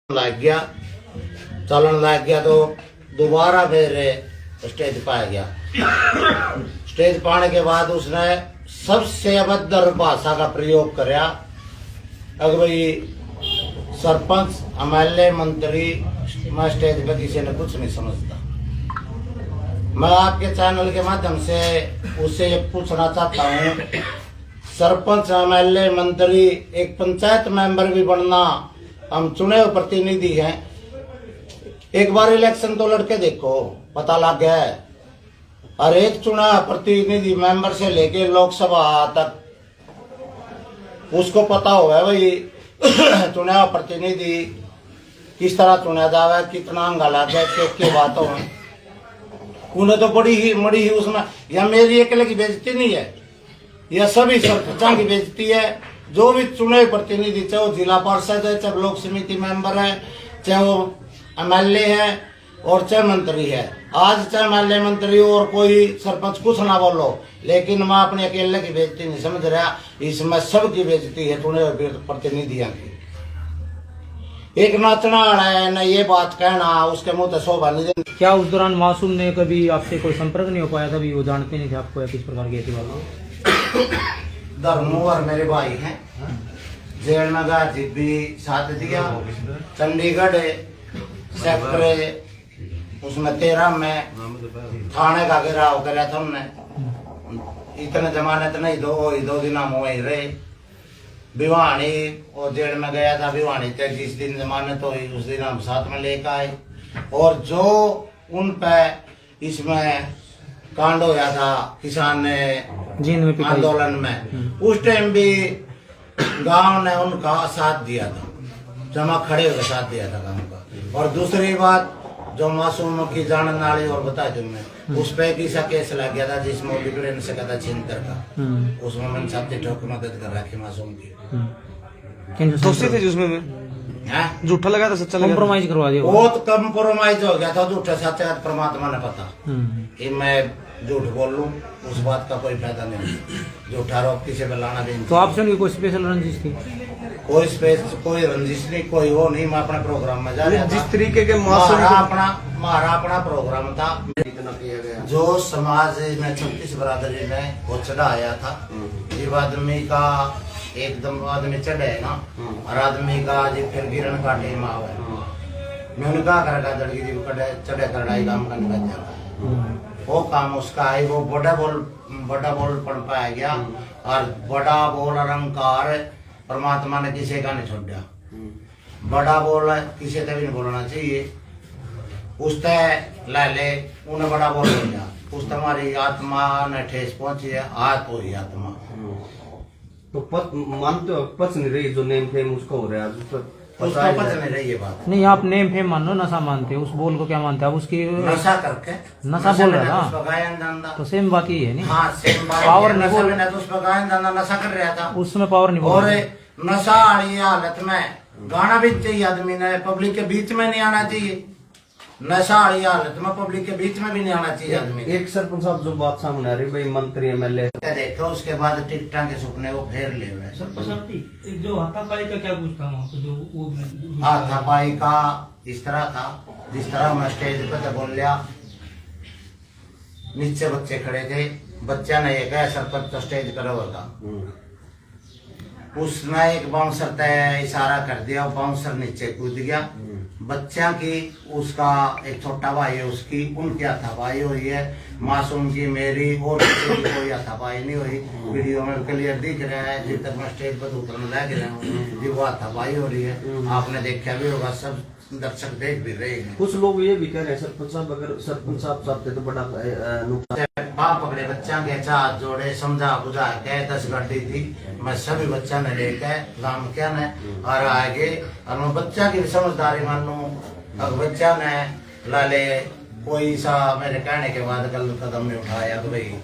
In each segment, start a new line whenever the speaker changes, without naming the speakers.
लग गया, चलन लग गया तो दोबारा फिर स्टेज पाया गया। स्टेज पाने के बाद उसने सबसे अभद्र भाषा का प्रयोग कराया। अगर भाई सरपंच एमएलए मंत्री मैं स्टेज पर किसी ने कुछ नहीं समझता। मैं आपके चैनल के माध्यम से उससे ये पूछना चाहता हूँ, सरपंच एमएलए मंत्री एक पंचायत मेंबर भी बनना, हम चुने हुए प्रतिनिधि हैं। एक बार इलेक्शन तो लड़के देखो, पता लग गया है। और एक चुना प्रतिनिधि मेंबर से लेके लोकसभा तक उसको पता हुआ भाई चुना हुआ प्रतिनिधि किस तरह चुना जावे, कितना अंगा लगे, क्या बातों में उन्हें तो बड़ी ही उसमें यह मेरी अकेले की बेइज्जती नहीं है, यह सभी सरपंचों की बेइज्जती है। जो भी चुने प्रतिनिधि, चाहे वो जिला पार्षद है, चाहे ब्लॉक समिति मेंबर है, चाहे वो एमएलए है और चाहे मंत्री है। आज चाहे एमएलए मंत्री और कोई सरपंच कुछ ना बोलो, लेकिन मैं अपने अकेले की बेइज्जती नहीं समझ रहा, इसमें सबकी बेइज्जती है चुने हुए प्रतिनिधियों की। एक नाचना है ना ये बात कहना, उसके मुंह से शोभा नहीं।
क्या उस दौरान मासूम ने कभी आपसे कोई संपर्क नहीं हो पाया था? भी वो जानते नहीं थे आपको या किस प्रकार की थी?
धर्मू और मेरे भाई हैं, जेल में गया भी साथ दिया, चंडीगढ़ सेक्टर उसमें 13 में थाने का घेराव कराया था हमने। इतने जमानत नहीं, दो दिन हम वही रहे। भिवानी और जेल में गया था, भिवानी तक जिस दिन जमानत हुई उस दिन हम साथ में लेकर आए। और जो उन पे इसमें कांड होया था किसान आंदोलन में, उस टाइम भी गांव ने उनका साथ दिया था, जमा खड़े होकर साथ दिया था गांव का। और दूसरी बात जो मासूम की जान नाली और बता दूं मैं, उस पे किसा केस लग गया था जिसमें बिगड़े न सका था छिंतर का, उसमें मैंने छाती ठोक मदद कर रखी मासूम की।
दोस्ती थी जिसमें मैं झूठा लगा था, सच्चा लगा,
कॉम्प्रोमाइज करवा दिया।
बहुत कम्प्रोमाइज हो गया था, झूठा सच्चा परमात्मा ने पता। कि मैं झूठ बोल लूं उस बात का कोई फायदा नहीं, झूठा रोक किसी पे लाना भी।
तो आपसे उनकी कोई स्पेशल रंजिश थी?
कोई रंजिश नहीं, कोई वो नहीं। मैं अपने प्रोग्राम में जा रहा था,
जिस तरीके के
हमारा अपना प्रोग्राम था। जो समाज में 36 बरादरी में वो चढ़ाया था, जीव आदमी का एकदम आदमी चढ़े है ना, और आदमी का जी फिर गिरन का टेम आवे। मैंने कहा करेगा लड़की जी चढ़े करड़ाई काम करने लग जाता, वो काम उसका है। वो बड़ा बोल पढ़ पाया गया, और बड़ा बोल अहंकार परमात्मा ने किसी का नहीं छोड़ा। बड़ा बोल किसी से भी नहीं बोलना चाहिए। उसते ले उन्हें बड़ा बोल दिया, उस तुम्हारी आत्मा ने ठेस पहुंची है, आज तो ही आत्मा।
तो मानते हो पच नहीं रही जो नेम फेम उसका हो रहा है, उसको
पच नहीं रही ये बात।
नहीं, आप नेम फेम मान लो, नशा मानते हो, उस बोल को क्या मानते हैं आप? उसकी
नशा करके
नशा बोल रहा था, तो सेम बात ही है नहीं।
हाँ, सेम बात।
पावर नहीं बोल,
तो उसका गायन धंधा नशा कर रहा था,
उसमें पावर नहीं बोल।
और नशा वाली हालत में गाना भी चाहिए आदमी ने, पब्लिक के बीच में नहीं आना चाहिए। नशा वाली हालत में पब्लिक के बीच में भी नहीं आना चाहिए आदमी।
एक सरपंच साहब जो बात सामने आ रही भाई, मंत्री एमएलए
देखो, उसके बाद टिकटा के सपने वो फेर ले हुए।
जो हाथापाई का क्या कुछ था वहाँ पे? जो
हाथापाई का इस तरह था, जिस तरह मैं स्टेज पे तो बोल लिया, नीचे बच्चे खड़े थे, बच्चा ने ये कहा सरपंच तो स्टेज करो होगा। उसने एक बाउंसर तय इशारा कर दिया, बाउंसर नीचे कूद गया। बच्चा की उसका एक छोटा भाई है, उसकी उनकी हाथापाई हुई है। मासूम की, मेरी और किसी की कोई हाथापाई नहीं हुई। वीडियो में क्लियर दिख रहा है, जब तक मैं स्टेज पर उतरने लग रहा हूँ वो हाथापाई हो रही है। आपने देखा भी होगा, सब दर्शक देख भी रहे हैं।
कुछ लोग ये भी कह रहे हैं सरपंच साहब, अगर सरपंच साहब चाहते तो बड़ा नुकसान।
बाप पकड़े बच्चा के हाथ जोड़े, समझा बुझा के 10 गाड़ी थी, मैं सभी बच्चा ने लेके गांव क्या ने और आगे, और मैं बच्चा की समझदारी मान लूं। अब बच्चा ने लाले कोई सा मेरे कहने के बाद गलत कदम नहीं उठाया। तो भाई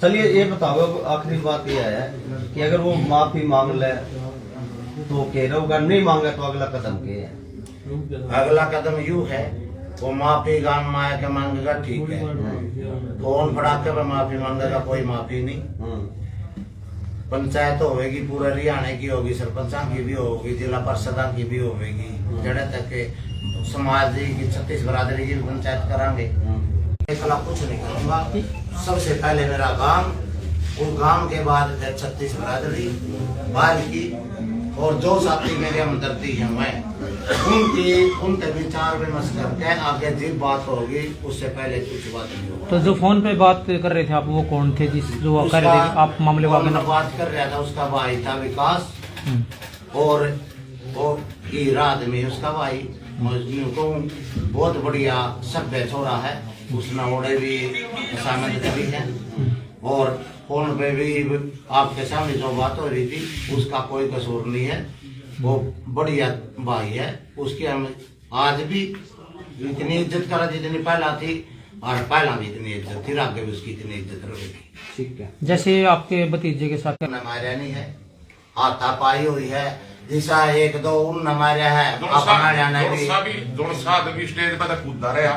चलिए ये बताओ, आखिरी बात ये है कि अगर वो माफी मांग ले तो कह रहे होगा, नहीं मांगे तो अगला कदम क्या है?
अगला कदम यूं है, वो माफी गांव में आके मांगेगा, ठीक है। फोन पड़ाके पे माफी मांगेगा, कोई माफी नहीं। पंचायत होगी पूरे हरियाणा की होगी, सरपंचा की भी होगी, जिला परिषद की भी होगी, जड़े तक के समाज की 36 बरादरी की भी पंचायत करांगे। कला कुछ नहीं करूंगा, सबसे पहले मेरा गांव, उस गांव के बाद 36 बरादरी बाहर की, और जो साथी मेरे हमदर्दी हैं मैं उनके विचार विमर्श करके आगे जो बात होगी उससे पहले कुछ बात नहीं होगी।
तो जो फोन पे बात कर रहे थे आप, वो कौन थे जो कर रहे थे आप मामले
बात कर रहा था? उसका भाई था विकास, और वो हीरा आदमी उसका भाई, तो बहुत बढ़िया सभ्य छोरा है, उसने ओढ़े भी शामिल करी है, और फोन पे भी आपके सामने जो बात हो रही थी उसका कोई कसूर नहीं है, वो बढ़िया भाई है, उसकी हम आज भी इतनी इज्जत करा जितनी पहला थी, और पहला भी इतनी इज्जत थी, आगे भी उसकी इतनी इज्जत रहेगी।
ठीक है। जैसे आपके भतीजे के साथ
हमारे नहीं है, हाथापाई हुई है, जिसा एक दो उन हमारे है अपना जाना भी
स्टेज पर कूदा रहा,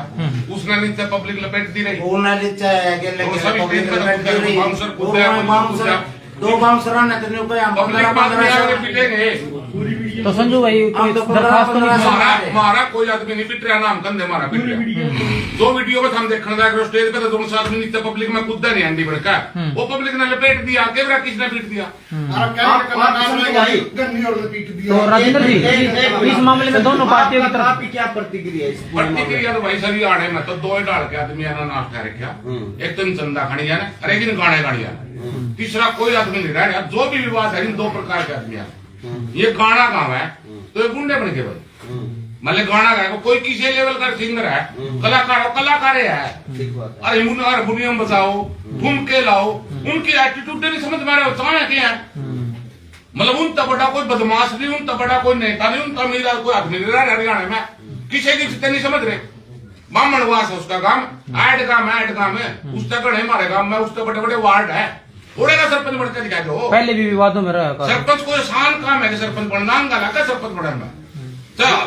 उसने नीचे पब्लिक लपेट दी रही,
उन्हें नीचे दो बाउंसर ने तो नहीं कोई
तो संजू भाई कोई दरखास्त तो नहीं?
हमारा कोई आदमी नहीं पिट रहा, नाम कंधे मारा पिट रहा। दो वीडियो में हम देखने लगे स्टेज पे तो दोनों साथ में नीचे पब्लिक में कूदा नहीं आंटी बड़का, वो पब्लिक ने लपेट दिया, कैमरा किसने पीट दिया?
तो राजेंद्र जी इस मामले में दोनों पार्टियों की तरफ
आपकी क्या प्रतिक्रिया है?
प्रतिक्रिया तो भाई सर आड़े में तो दो ही डाल के आदमी नाश कर रखा, एक तो चंदा खानी है अरे कि गाने गाड़ी है, तीसरा कोई आदमी नहीं रह रहा। जो भी विवाद है इन दो प्रकार के आदमी है, ये गाना गाँव है तो ये गुंडे बन के भाई, मतलब गाना गाए कोई किसी लेवल का सिंगर है, कलाकार है, अरे हारमोनियम बजाओ, ठुमके लाओ, उनकी एटीट्यूड नहीं समझ में आ रहा चाहे क्या है, मतलब उन तक बड़ा कोई बदमाश नहीं, उन तक बड़ा कोई नेता नहीं, उन तक कोई आदमी नहीं रहा हरियाणा में, किसी की चिंता नहीं समझ रहे। बामणवास है उसका काम, ऐड काम है, उस तक हमारे गांव में उसके बड़े बड़े वार्ड है, थोड़े का सरपंच बढ़कर दिखा दो।
पहले भी विवादों में रहा
सरपंच को आसान काम है कि सरपंच बनना का सरपंच बनना,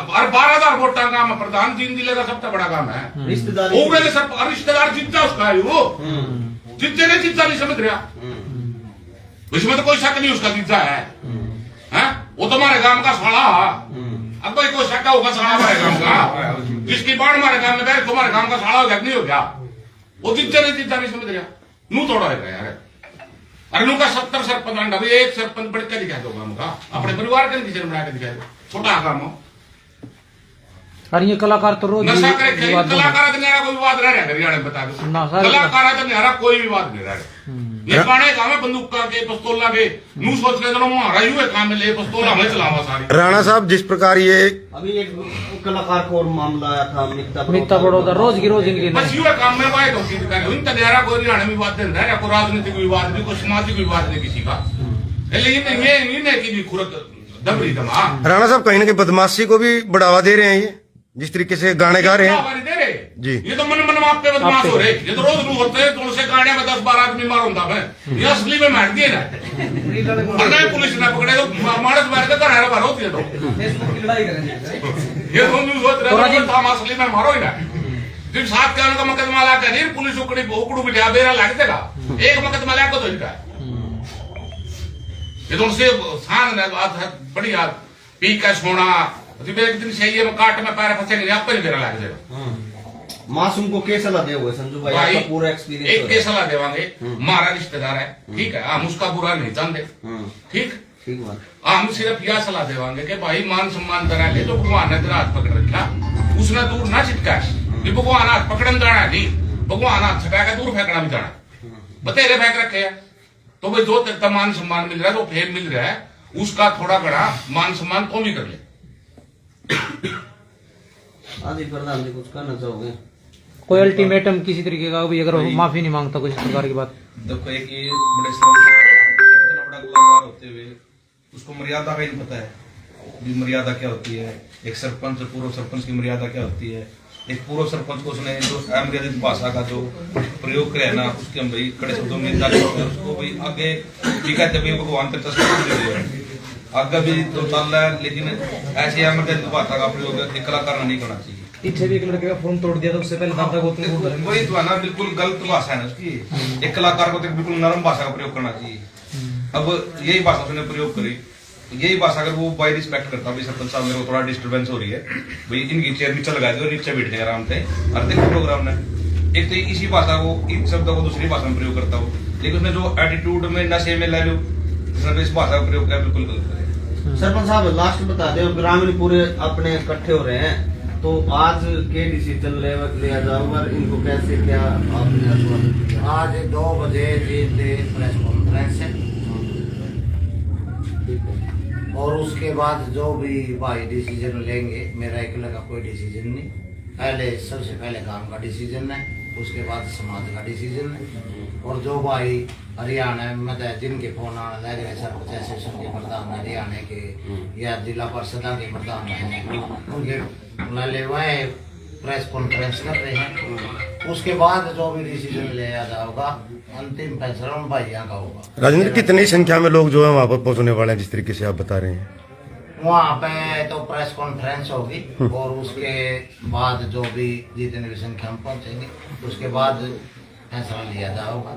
और 12,000 वोटा काम है, प्रधान 3 जिले का सबसे बड़ा काम है, रिश्तेदार जीतता उसका है, वो जीतते नहीं जीतता नहीं समझ रहा, इसमें तो कोई शक नहीं उसका जीता है, वो तो हमारे गांव का साला, अब कोई शक होगा साला हमारे गांव का, जिसकी बाढ़ हमारे गांव में गए तुम्हारे गांव का साला हो गया नहीं हो गया, वो जीतते नहीं जीतता नहीं समझ रहा, नू थोड़ा है यार, अरे नू का 70 सरपंच, अभी एक सरपंच बढ़ के दिखा दो गांव का, अपने परिवार के किचन बना के दिखा दो, छोटा काम हो।
और ये कलाकार तो रोज
नशा करे, कलाकार तो मेरा कोई विवाद रह रहा है हरियाणा में, बता दो कलाकार तो मेरा कोई विवाद नहीं रह रहा, ये गाने काम है बंदूक का के पिस्तौल के, नू सोच के चलो हमारा ही हुए काम ले पिस्तौल हमें चलावा सारी।
राणा साहब जिस प्रकार ये
अभी एक कलाकार को और मामला आया था
मित्ता बड़ौदा, रोज की रोज इनकी
बस युवा काम में वायद होती है, इन तैयारा कोई हरियाणा में विवाद नहीं रह रहा, कोई राजनीतिक विवाद नहीं, कोई सामाजिक विवाद नहीं किसी का, लेकिन ये की खुरक दबरी दमा।
राणा साहब कहीं ना कहीं बदमाशी को भी बढ़ावा दे रहे हैं, ये जिस तरीके से गाने गा रहे हैं जी,
ये तो मन आप पे बदमाश हो रहे, ये तो रोज रू होते हैं, तो उनसे गाने में 10-12 आदमी मार होता है, ये असली में मार दिए ना, और पुलिस ने पकड़े तो मानस मार के घर बार होती है, तो ये तो न्यूज सोच रहे हैं असली में मारो ही ना, जब 7 के का मुकदमा ला के पुलिस उकड़ू बिठा बेरा लग देगा, एक मुकदमा ला को तो इनका ये तो उनसे शान बढ़िया पी का सोना, एक दिन सही है काट में पैर फंसे नहीं, आपको ही बेरा लग जाएगा।
मासूम को केस सलाह दे हुए संजू भाई, आपका पूरा एक्सपीरियंस
एक केस सलाह देवांगे, हमारा रिश्तेदार है, ठीक है, हम उसका बुरा नहीं चाहते, ठीक बात, हम सिर्फ यह सलाह देवांगे कि भाई मान सम्मान करा ले, तो भगवान ने तेरा हाथ पकड़ रखा, उसने दूर ना छिटका, कि भगवान हाथ पकड़न जाना है, भगवान हाथ छटा के दूर फेंकना भी जाना, बतेरे फेंक रखे है, तो भाई जो तेरा मान सम्मान मिल रहा है, जो फेम मिल रहा है, उसका थोड़ा बड़ा मान सम्मान तो भी कर ले।
आदि प्रधान जी कुछ कहना चाहोगे?
कोई अल्टीमेटम किसी तरीके का भी, अगर वो माफी नहीं मांगता कुछ प्रकार की बात,
देखो एक ये बड़े इतना बड़ा कलाकार होते हुए उसको मर्यादा का ही नहीं पता है, भी मर्यादा क्या होती है, एक सरपंच पूर्व सरपंच की मर्यादा क्या होती है, एक पूर्व सरपंच को उसने जो अमर्यादित भाषा का जो प्रयोग करे ना, उसके हम भाई कड़े शब्दों में निंदा करते हैं, उसको भाई आगे ठीक है जब भगवान तक तस्वीर आगे भी तो चल रहा है, लेकिन ऐसे अमर्यादित भाषा का प्रयोग कलाकार नहीं करना चाहिए।
पीछे भी एक लड़के का फोन तोड़ दिया था, उससे पहले दादा को
वही तो है ना, बिल्कुल गलत भाषा है ना उसकी, एक कलाकार को तो बिल्कुल नरम भाषा का प्रयोग करना चाहिए। अब यही भाषा उसने प्रयोग करी, यही भाषा अगर वो बाई रिस्पेक्ट करता, भाई सरपंच साहब मेरे को थोड़ा डिस्टर्बेंस हो रही है, भाई इनकी चेयर नीचे लगा दो, नीचे बैठ जाए आराम से, और देखो प्रोग्राम ने एक तो इसी भाषा को, इस शब्दों को दूसरी भाषा में प्रयोग करता हो, लेकिन उसने जो एटीट्यूड में नशे में ले लो इस भाषा का प्रयोग किया, बिल्कुल गलत है।
सरपंच साहब लास्ट बता दे, ग्रामीण पूरे अपने इकट्ठे हो रहे हैं, तो आज के डिसीजन लिया जाऊंगा, इनको कैसे क्या आपने?
आज 2 बजे प्रेस कॉन्फ्रेंस है और उसके बाद जो भी भाई डिसीजन लेंगे, मेरा अकेले का कोई डिसीजन नहीं, पहले सबसे पहले गांव का डिसीजन है, उसके बाद समाज का डिसीजन है। और जो भाई हरियाणा में जिनके फोन आने लग रहे सरपंच एसोसिएशन के प्रधान हरियाणा के या जिला परिषद के प्रधान हैं, उनके ले वह प्रेस कॉन्फ्रेंस कर रहे हैं, उसके बाद जो भी डिसीजन लिया जाएगा अंतिम फैसला उन भाइयों का होगा।
राजेंद्र, कितनी संख्या में लोग जो है वहाँ पर पहुँचने वाले हैं जिस तरीके से आप बता रहे हैं?
वहाँ पे तो प्रेस कॉन्फ्रेंस होगी और उसके बाद जो भी जितने भी संख्या में पहुँचेंगे उसके बाद फैसला लिया जाएगा।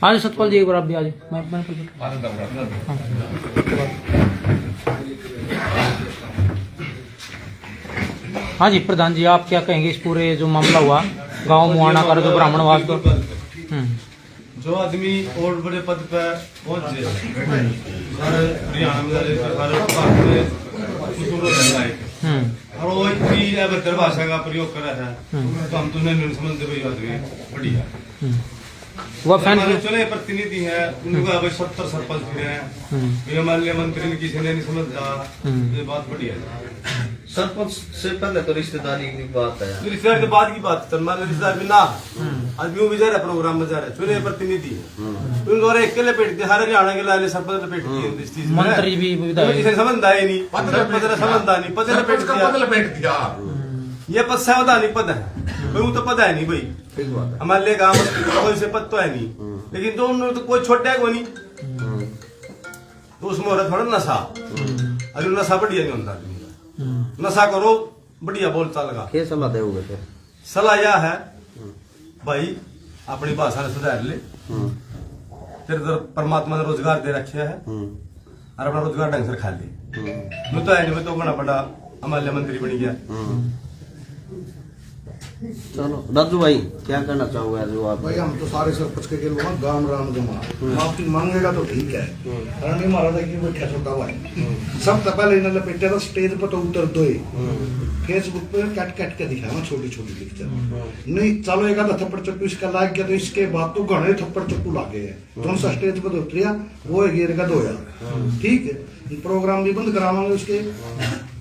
आज सतपाल जी एक बार आप भी आज हाँ जी प्रधान जी, आप क्या कहेंगे इस पूरे जो मामला हुआ गांव मुआना का जो ब्राह्मणवास को?
जो आदमी और बड़े पद पर पहुंचे सारे हरियाणा में सारे भारत में उनको रहना है और वो इतनी अभद्र भाषा का प्रयोग करा है, तो हम तो नहीं समझते भाई आदमी बढ़िया
वह फैन
चुने प्रतिनिधि है, उनका भाई 70 सरपंच भी है, माननीय मंत्री ने किसी ने नहीं समझता, ये बात बढ़िया है।
सरपंच से पहले तो रिश्तेदारी की बात है,
रिश्तेदार के बाद की बात है, मान रिश्तेदार भी ना आदमी भी जा रहा है, प्रोग्राम में जा रहा है, चुने प्रतिनिधि है, उनको अकेले पेटते हर हरियाणा के लाले सरपंच पेटती है इस चीज में,
मंत्री भी
समझता है नहीं, समझता नहीं, पद दिया ये पद संवैधानिक पद है भाई, वो तो पद है नहीं भाई, हमारे गाँव कोई से पद तो है नहीं, लेकिन तो उन्होंने तो कोई छोटा है कोई नहीं, तो उसमें हो रहा थोड़ा नशा, अरे नशा बढ़िया नहीं होता आदमी का, नशा करो बढ़िया बोलता लगा।
क्या सलाह दोगे फिर?
सलाह यह है भाई अपनी भाषा सुधार ले, तेरे तो परमात्मा ने रोजगार दे रखे है और अपना रोजगार ढंग से खा ले, मैं तो है नहीं, तो बड़ा बड़ा हमारे मंत्री बन गया।
चलो राजू भाई क्या कहना चाहोगे जो आप?
भाई हम तो सारे सरपंच के लोग गांव राम जमा माफी मांगेगा तो ठीक है, नहीं मारा था कि बैठा छोटा हुआ है, सब तो पहले इन्हें लपेटे तो स्टेज पर तो उतर दो, फेसबुक पे कट कट के दिखाया छोटी छोटी लिखते नहीं, चलो एक आधा थप्पड़ चप्पू इसका लाग गया तो इसके बाद तो घने थप्पड़ चप्पू लागे है, कौन सा स्टेज पर उतरिया वो गिर का 2000, ठीक है, प्रोग्राम भी बंद करावांगे उसके,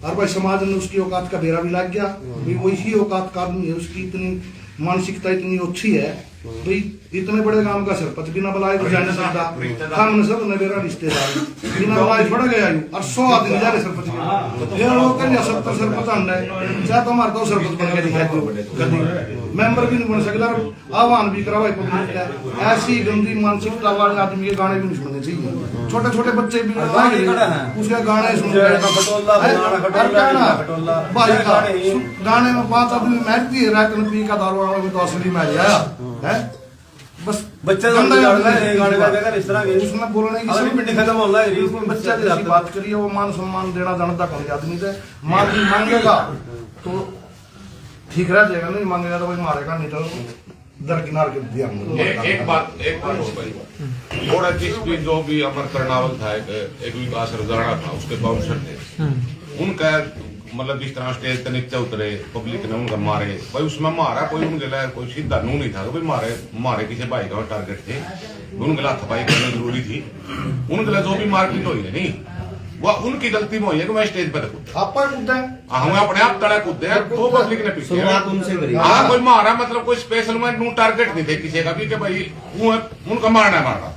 और भाई समाज ने उसकी औकात का बेरा भी लग गया, भाई वो इसी औकात का आदमी है, उसकी इतनी मानसिकता इतनी अच्छी है, भाई इतने बड़े गांव का सरपंच बिना बुलाए तो जाने सकता, हम सब ने मेरा रिश्तेदार बिना बुलाए छोड़ गया और 100 आदमी जा रहे सरपंच के, ये लोग कर 70 सरपंच आने चाहे तो हमारे को सरपंच बन के दिखाई मेंबर भी नहीं बन सकता, आह्वान भी करा भाई पब्लिक का, ऐसी गंदी मानसिकता वाले आदमी के गाने भी नहीं सुनने चाहिए, छोटे छोटे बच्चे भी उसके गाने सुन रहे भाई का गाने में बात अभी महती है, रात में पी का दारू में तो असली में आया है, बस
बच्चा
उसमें बोलने की सभी मिट्टी खत्म हो रहा है, उसमें बच्चा जैसी बात करिए, वो मान सम्मान देना जानता कौन आदमी से, माफी मांगेगा तो ठीक रह जाएगा, नहीं मांगेगा तो भाई मारेगा, नहीं तो दरकिनार कर दिया।
एक बात हो भाई, थोड़ा चीज भी जो भी अमर कर्नावल था, एक विकास रजाना था, उसके बाउंसर थे, उनका मतलब जिस तरह स्टेज पे नीचे उतरे, पब्लिक ने उनका मारे, भाई उसमें मारा कोई उनके लिए कोई सीधा नू नहीं था, तो भाई मारे किसी भाई का टारगेट थे, उनके लिए हथपाई करनी जरूरी थी, उनके लिए जो भी मारपीट हुई है नहीं वो उनकी गलती में हुई है कि मैं स्टेज पे कूदा, हम अपने आप तड़े कूदे हैं, तो पब्लिक ने पीछे हाँ कोई मारा, मतलब कोई स्पेशल में नू टारगेट नहीं थे किसी का भी कि भाई उनका मारना मारा,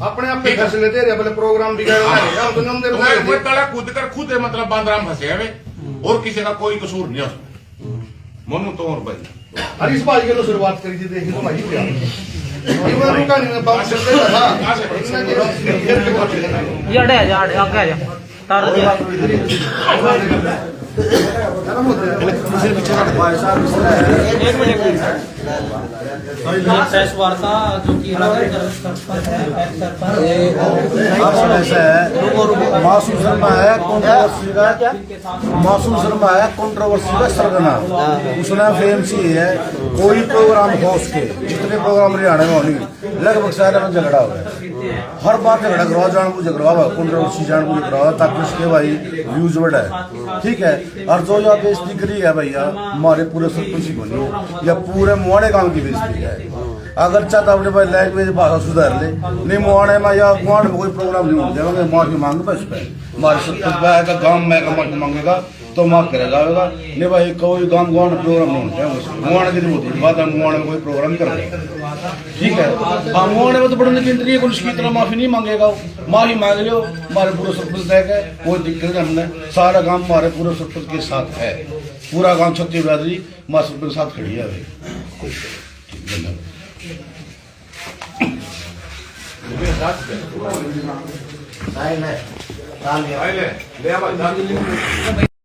अपने आप पे फैसले दे रहे, पहले प्रोग्राम बिगाड़
तड़ा कूद कर खुद मतलब बांद्राम फंसे हमें, और किसी का कोई कसूर नहीं है उसमें, मनु तो और भाई
अरे इस बात की तो शुरुआत करी थी, देखिए तो भाई क्या ये वो रुका नहीं बात चलते था,
ये अड़े आगे जा तार दिया
एक मिनट
प्रेस वार्ता जो कि
ऐसा है मासूम शर्मा है कंट्रोवर्सी का सरगना उसने फेमसी है कोई प्रोग्राम हो उसके जितने प्रोग्राम हरियाणा में होनी लगभग सारे में झगड़ा हो गया हर बार झगड़ा करवा जान बुझ करवा कंट्रोवर्सी जान बुझ करवा ताकि उसके भाई व्यूज बढ़ाए ठीक है। और जो यहाँ बेइज्जती करी है भैया हमारे पूरे सरपंच की बनी या पूरे मुआड़े गांव की बेइज्जती है। अगर चाहता अपने भाई लैंग्वेज भाषा सुधार ले नहीं मुआड़े में या मुआड़ में कोई प्रोग्राम नहीं हो जाएगा माफी मांग बस पे हमारे सरपंच आएगा गाँव में माफी मांगेगा तो माफ करेगा नहीं भाई कोई गाँव में प्रोग्राम नहीं होता मुआड़े की होती बात है मुआड़े में कोई प्रोग्राम करेगा ठीक है। हाँ मुआड़े में तो बड़े गिनती है पुलिस की तरह माफी नहीं मांगेगा माफी मांग लो हमारे पूरे सरपंच तय है कोई दिक्कत नहीं हमने सारा गाँव हमारे पूरे सरपंच के साथ है पूरा गाँव छत्ती बिरादरी हमारे सरपंच के साथ खड़ी है
ले